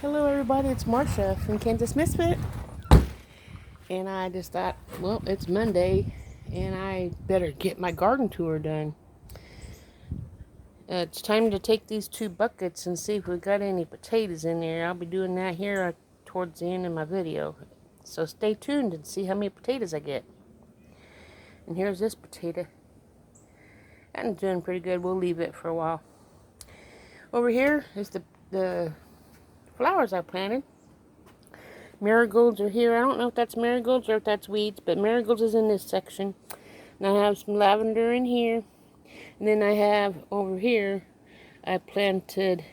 Hello everybody, it's Marcia from Kansas Misfit. And I just thought, well, it's Monday and I better get my garden tour done. It's time to take these 2 buckets and see if we got any potatoes in there. I'll be doing that here towards the end of my video. So stay tuned and see how many potatoes I get. And here's this potato. I'm doing pretty good. We'll leave it for a while. Over here is the flowers I planted. Marigolds are here. I don't know if that's marigolds or if that's weeds, but marigolds is in this section. And I have some lavender in here. And then I have over here, I planted,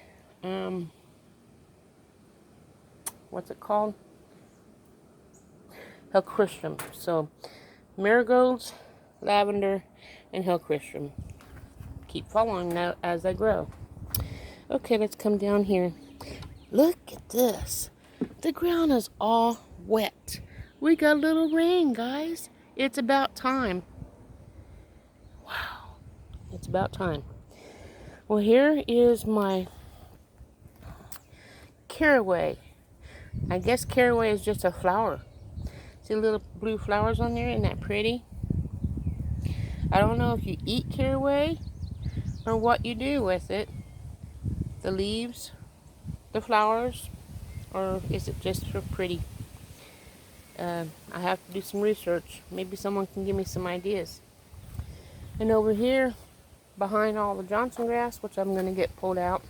what's it called? Hellchrysanthemum. So, marigolds, lavender, and hellchrysanthemum. Keep following now as I grow. Okay, let's come down here. Look at this. The ground is all wet. We got a little rain, guys. It's about time. Wow. It's about time. Well, here is my caraway. I guess caraway is just a flower. See the little blue flowers on there? Isn't that pretty? I don't know if you eat caraway or what you do with it. The leaves, the flowers, or is it just for pretty? I have to do some research. Maybe someone can give me some ideas. And over here, behind all the Johnson grass, which I'm going to get pulled out,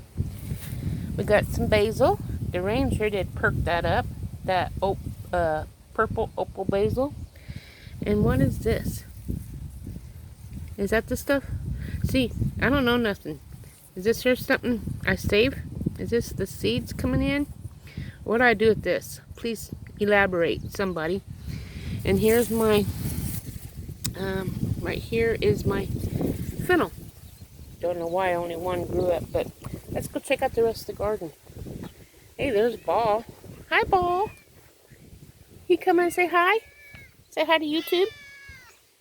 we got some basil. The rain sure did perk that up. That purple opal basil. And what is this? Is that the stuff? See, I don't know nothing. Is this here something I save? Is this the seeds coming in? What do I do with this? Please elaborate, somebody. And here's my, right here is my fennel. Don't know why only one grew up, but let's go check out the rest of the garden. Hey, there's Ball. Hi, Ball. You come and say hi? Say hi to YouTube?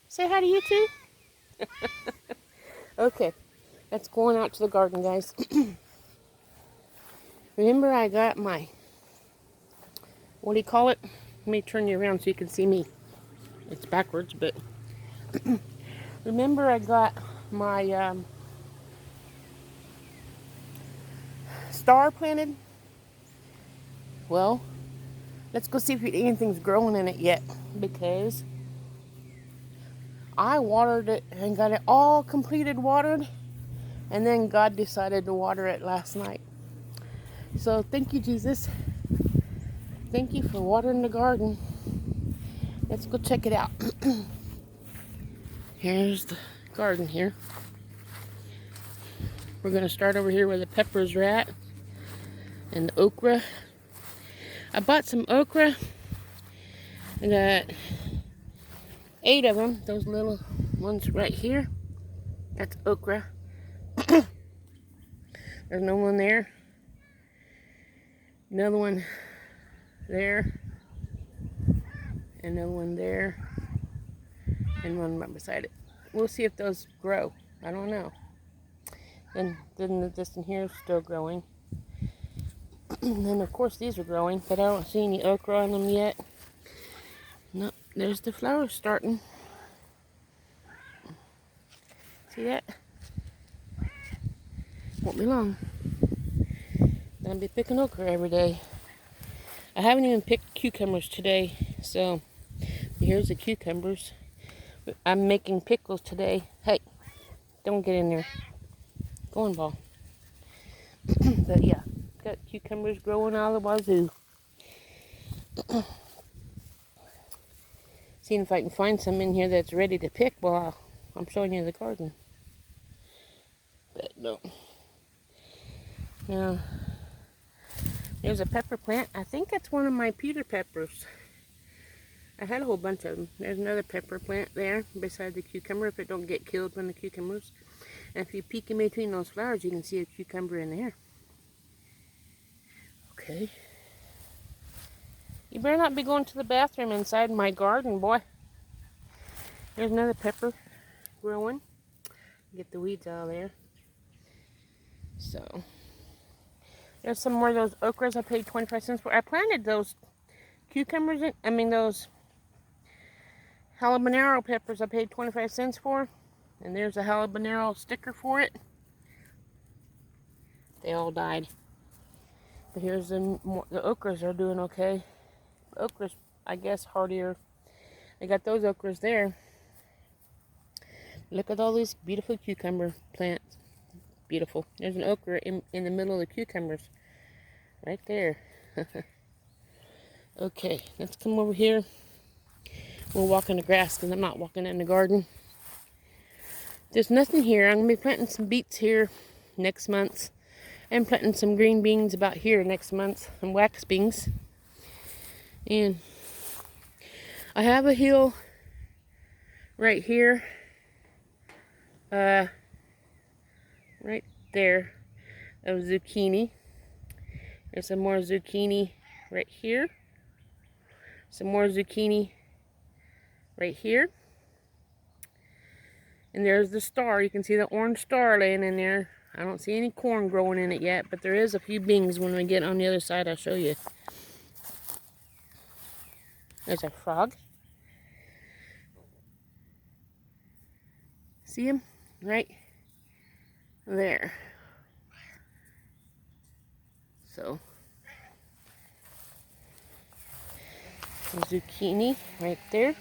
Say hi to YouTube? Okay, let's go on out to the garden, guys. Remember I got my, what do you call it? Let me turn you around so you can see me. It's backwards, but remember I got my star planted? Well, let's go see if anything's growing in it yet, because I watered it and got it all completed watered, and then God decided to water it last night. So thank you, Jesus. Thank you for watering the garden. Let's go check it out. Here's the garden here. We're going to start over here where the peppers are at and the okra. I bought some okra. I got 8 of them. Those little ones right here. That's okra. There's no one there. Another one there. Another one there. And one right beside it. We'll see if those grow. I don't know. And then this in here is still growing. And then of course these are growing, but I don't see any okra on them yet. No, there's the flowers starting. See that? Won't be long. Gonna be picking okra every day. I haven't even picked cucumbers today, so here's the cucumbers. I'm making pickles today. Hey, don't get in there. Go on, Ball. But yeah, got cucumbers growing all the wazoo. Seeing if I can find some in here that's ready to pick while I'm showing you the garden. But no. Now, there's a pepper plant. I think that's one of my pewter peppers. I had a whole bunch of them. There's another pepper plant there beside the cucumber if it don't get killed from the cucumbers. And if you peek in between those flowers, you can see a cucumber in there. Okay. You better not be going to the bathroom inside my garden, boy. There's another pepper growing. Get the weeds out of there. So, There's some more of those okras I paid 25 cents for. I planted those cucumbers those habanero peppers I paid 25 cents for. And there's a habanero sticker for it. They all died. But here's the okras are doing okay. Okras, I guess, hardier. I got those okras there. Look at all these beautiful cucumber plants. Beautiful. There's an okra in the middle of the cucumbers. Right there. Okay, let's come over here. We'll walk in the grass because I'm not walking in the garden. There's nothing here. I'm going to be planting some beets here next month. I'm planting some green beans about here next month. And wax beans. And I have a hill right here. Right there of zucchini. There's some more zucchini right here. Some more zucchini right here. And there's the star. You can see the orange star laying in there. I don't see any corn growing in it yet, but there is a few beans. When we get on the other side, I'll show you. There's a frog. See him? Right there. So, some zucchini right there.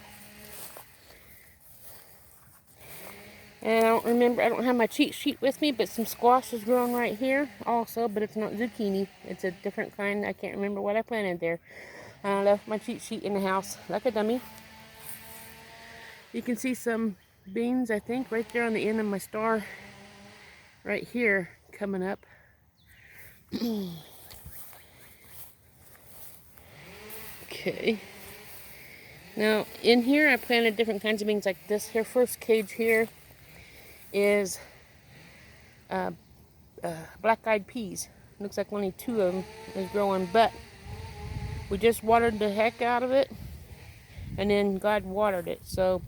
And I don't have my cheat sheet with me, but some squash is growing right here also, but it's not zucchini. It's a different kind. I can't remember what I planted there. I left my cheat sheet in the house like a dummy. You can see some beans, I think, right there on the end of my star right here coming up. Okay. Now, in here I planted different kinds of beans like this here. First cage here is black-eyed peas. Looks like only 2 of them is growing, but we just watered the heck out of it, and then God watered it. So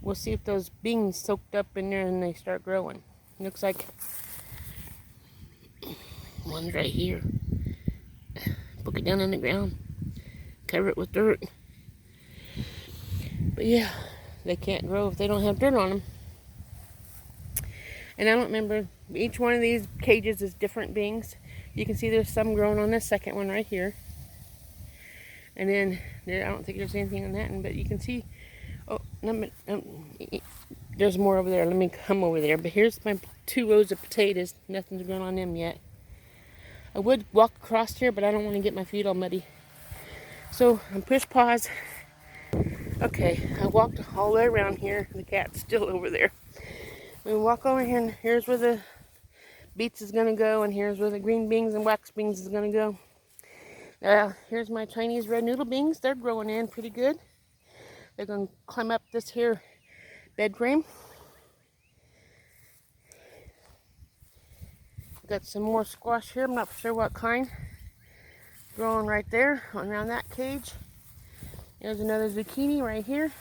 we'll see if those beans soaked up in there and they start growing. Looks like one's right here. Poke it down in the ground. Cover it with dirt. But yeah, they can't grow if they don't have dirt on them. And I don't remember, each one of these cages is different beans. You can see there's some growing on this second one right here. And then there, I don't think there's anything on that one, but you can see, oh, there's more over there. Let me come over there. But here's my 2 rows of potatoes. Nothing's grown on them yet. I would walk across here, but I don't want to get my feet all muddy. So I push pause. Okay, I walked all the way around here. The cat's still over there. We walk over here, and here's where the beets is going to go, and here's where the green beans and wax beans is going to go. Here's my Chinese red noodle beans. They're growing in pretty good. They're going to climb up this here bed frame. Got some more squash here. I'm not sure what kind. Growing right there around that cage. There's another zucchini right here.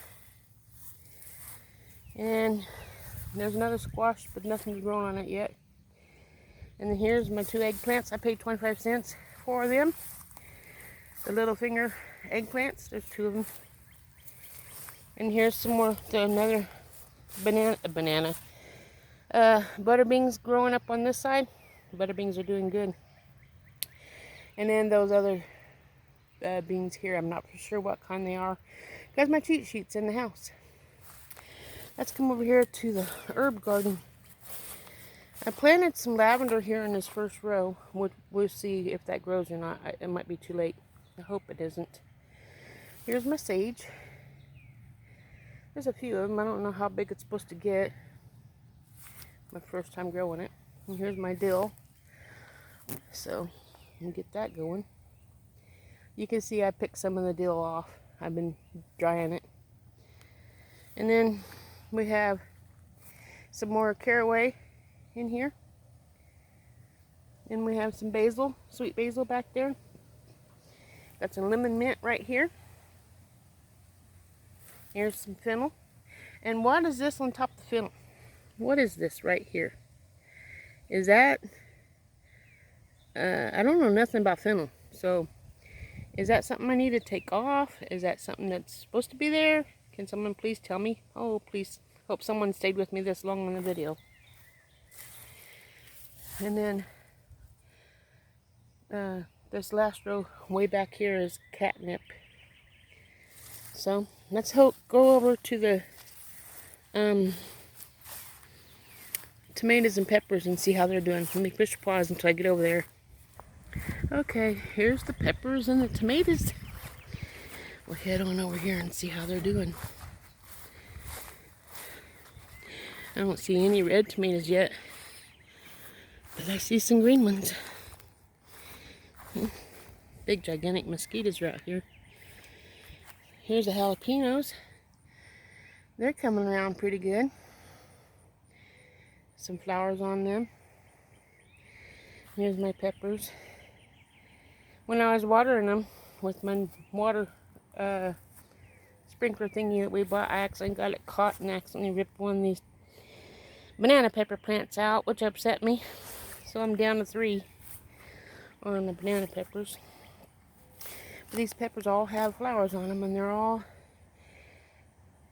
And there's another squash, but nothing's growing on it yet. And then here's my 2 eggplants. I paid 25 cents for them. The little finger eggplants. There's 2 of them. And here's some more, another butter beans growing up on this side. Butter beans are doing good. And then those other beans here, I'm not sure what kind they are. Got my cheat sheets in the house. Let's come over here to the herb garden. I planted some lavender here in this first row. We'll see if that grows or not. It might be too late. I hope it isn't. Here's my sage. There's a few of them. I don't know how big it's supposed to get. My first time growing it. And here's my dill. So, we'll get that going. You can see I picked some of the dill off. I've been drying it. And then we have some more caraway in here. And we have some basil, sweet basil back there. Got some lemon mint right here. Here's some fennel. And what is this on top of the fennel? What is this right here? Is that I don't know nothing about fennel. So, is that something I need to take off? Is that something that's supposed to be there? Can someone please tell me? Oh, please. Hope someone stayed with me this long on the video. And then, this last row way back here is catnip. So, let's go over to the tomatoes and peppers and see how they're doing. Let me push pause until I get over there. Okay, here's the peppers and the tomatoes. We'll head on over here and see how they're doing. I don't see any red tomatoes yet, but I see some green ones. Big gigantic mosquitoes are out here. Here's the jalapenos. They're coming around pretty good. Some flowers on them. Here's my peppers. When I was watering them with my water sprinkler thingy that we bought, I accidentally got it caught and accidentally ripped one of these banana pepper plants out, which upset me. So I'm down to 3 on the banana peppers. But these peppers all have flowers on them, and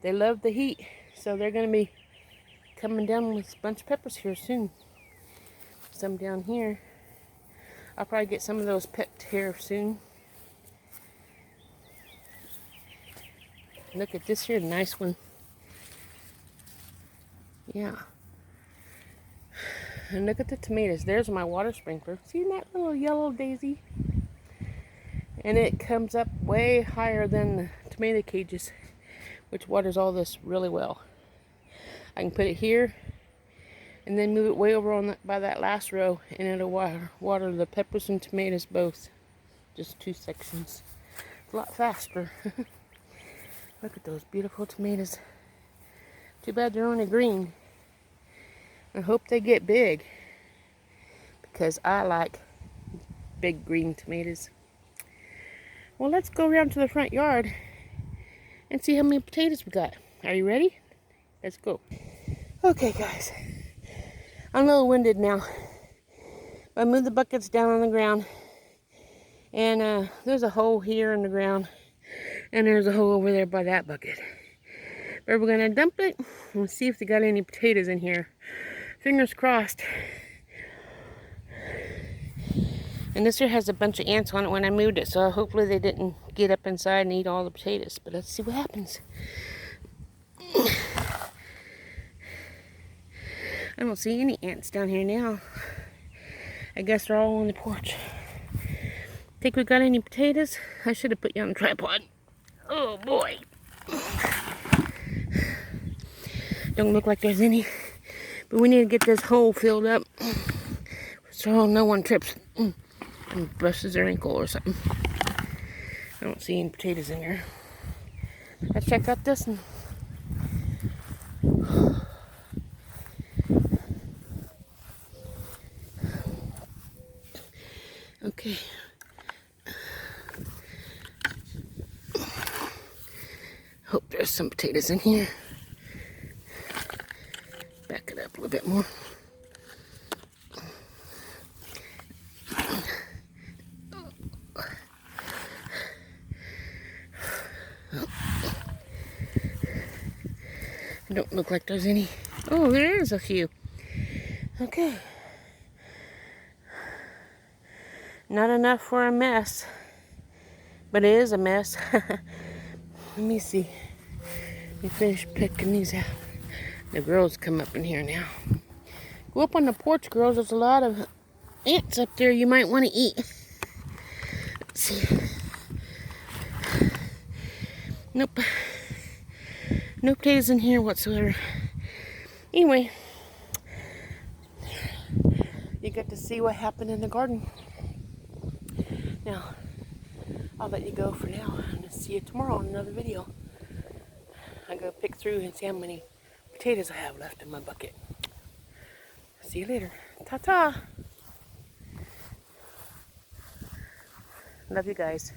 they love the heat. So they're going to be coming down with a bunch of peppers here soon. Some down here. I'll probably get some of those picked here soon. Look at this here, nice one. Yeah. And look at the tomatoes. There's my water sprinkler. See that little yellow daisy? And it comes up way higher than the tomato cages, which waters all this really well. I can put it here and then move it way over on by that last row, and it'll water the peppers and tomatoes both. Just 2 sections. It's a lot faster. Look at those beautiful tomatoes. Too bad they're only green. I hope they get big, because I like big green tomatoes. Well, let's go around to the front yard and see how many potatoes we got. Are you ready? Let's go. Okay, guys. I'm a little winded now. I moved the buckets down on the ground. And there's a hole here in the ground. And there's a hole over there by that bucket. But we're going to dump it and see if they got any potatoes in here. Fingers crossed. And this here has a bunch of ants on it when I moved it, so hopefully they didn't get up inside and eat all the potatoes. But let's see what happens. I don't see any ants down here now. I guess they're all on the porch. Think we got any potatoes? I should have put you on the tripod. Oh boy. Don't look like there's any. But we need to get this hole filled up so no one trips and brushes their ankle or something. I don't see any potatoes in there. Let's check out this one. Okay. Hope there's some potatoes in here. Back it up a little bit more. Don't look like there's any. Oh, there is a few. Okay. Not enough for a mess, but it is a mess. Let me see. Let me finish picking these out. The girls come up in here now. Go up on the porch, girls. There's a lot of ants up there you might want to eat. Let's see. Nope. No potatoes in here whatsoever. Anyway, you get to see what happened in the garden. Now, I'll let you go for now. And see you tomorrow on another video. I'm going to pick through and see how many potatoes I have left in my bucket. See you later. Ta-ta. Love you guys.